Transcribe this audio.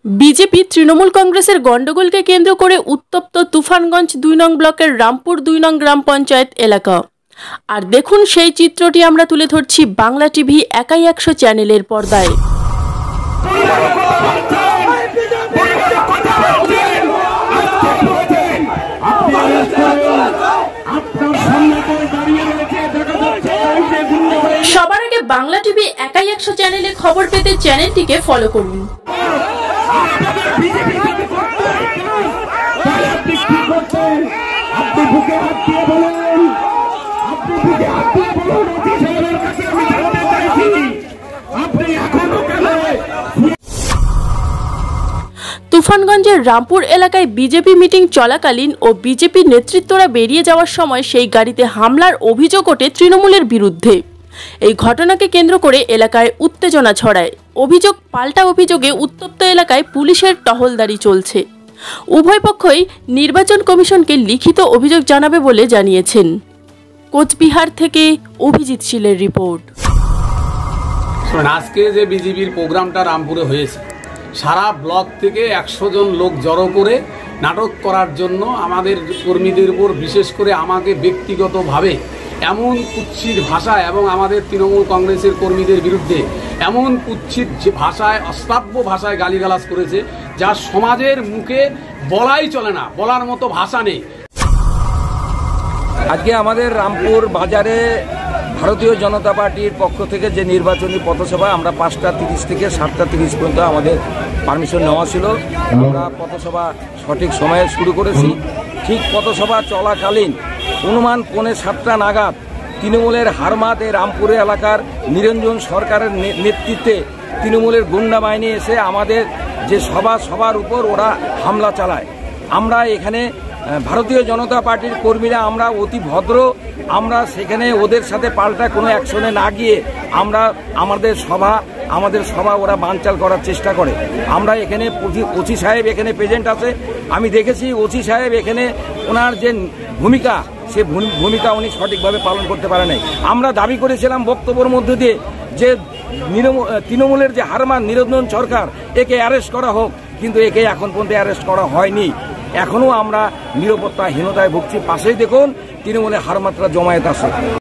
BJP Trinamool কংগ্রেসের গন্ডগোলকে কেন্দ্র করে উত্তপ্ত তুফানগঞ্জ 2 নং ব্লকের রামপুর 2 নং গ্রাম পঞ্চায়েত এলাকা। আর দেখুন সেই চিত্রটি আমরা তুলে ধরছি বাংলা টিভি একাই 100 চ্যানেলের পর্দায়। সবার আগে বাংলা টিভি একাই 100 চ্যানেলের খবর পেতে চ্যানেলটিকে ফলো করুন। তুফানগঞ্জের রামপুর এলাকায় বিজেপি মিটিং চলাকালীন ও বিজেপি নেতৃত্বরা বেরিয়ে যাওয়ার সময় সেই গাড়িতে হামলার অভিযোগ ওঠে তৃণমূলের বিরুদ্ধে। এই ঘটনাকে কেন্দ্র করে এলাকায় উত্তেজনা ছড়ায়। অভিযোগ পাল্টা অভিযোগে উত্তপ্ত এলাকায় পুলিশের টহলদারি চলছে। উভয় পক্ষই নির্বাচন কমিশনকে লিখিত অভিযোগ জানাবে বলে জানিয়েছেন। কোচবিহার থেকে অভিজিৎ শীলের রিপোর্ট। আজকে যে বিজেপির প্রোগ্রামটা রামপুরে হয়েছে, সারা ব্লক থেকে 100 জন লোক জড়ো করে নাটক করার জন্য আমাদের কর্মীদের উপর, বিশেষ করে আমাকে ব্যক্তিগতভাবে এমন কুৎসিত ভাষায় এবং আমাদের তৃণমূল কংগ্রেসের কর্মীদের বিরুদ্ধে এমন কুৎসিত ভাষায়, অশ্রাব্য ভাষায় গালিগালাজ করেছে যা সমাজের মুখে বলাই চলে না, বলার মতো ভাষা নেই। আজকে আমাদের রামপুর বাজারে ভারতীয় জনতা পার্টির পক্ষ থেকে যে নির্বাচনী পথসভা, আমরা 5টা 30 থেকে 7টা 30 পর্যন্ত আমাদের পারমিশন নেওয়া ছিল। আমরা পথসভা সঠিক সময়ে শুরু করেছি। ঠিক পথসভা চলাকালীন অনুমান 6:45 নাগাদ তৃণমূলের হারমাত এই রামপুরে এলাকার নিরঞ্জন সরকারের নেতৃত্বে তৃণমূলের গুন্ডা বাহিনী এসে আমাদের যে সবার উপর ওরা হামলা চালায়। আমরা এখানে ভারতীয় জনতা পার্টির কর্মীরা আমরা অতি ভদ্র, আমরা সেখানে ওদের সাথে পাল্টা কোনো অ্যাকশনে না গিয়ে আমরা আমাদের সভা ওরা বানচাল করার চেষ্টা করে। আমরা এখানে ওসি সাহেব এখানে প্রেজেন্ট আছে, আমি দেখেছি ওসি সাহেব এখানে ওনার যে ভূমিকা, সে ভূমিকা উনি সঠিকভাবে পালন করতে পারে নাই। আমরা দাবি করেছিলাম বক্তব্যের মধ্যে দিয়ে যে তৃণমূলের যে হারমান নিরঞ্জন সরকার, একে অ্যারেস্ট করা হোক, কিন্তু একে এখন পর্যন্ত অ্যারেস্ট করা হয়নি। এখনও আমরা নিরাপত্তাহীনতায় ভুগছি। পাশেই দেখুন তৃণমূলের হারমাত্রা জমায়েত আছে।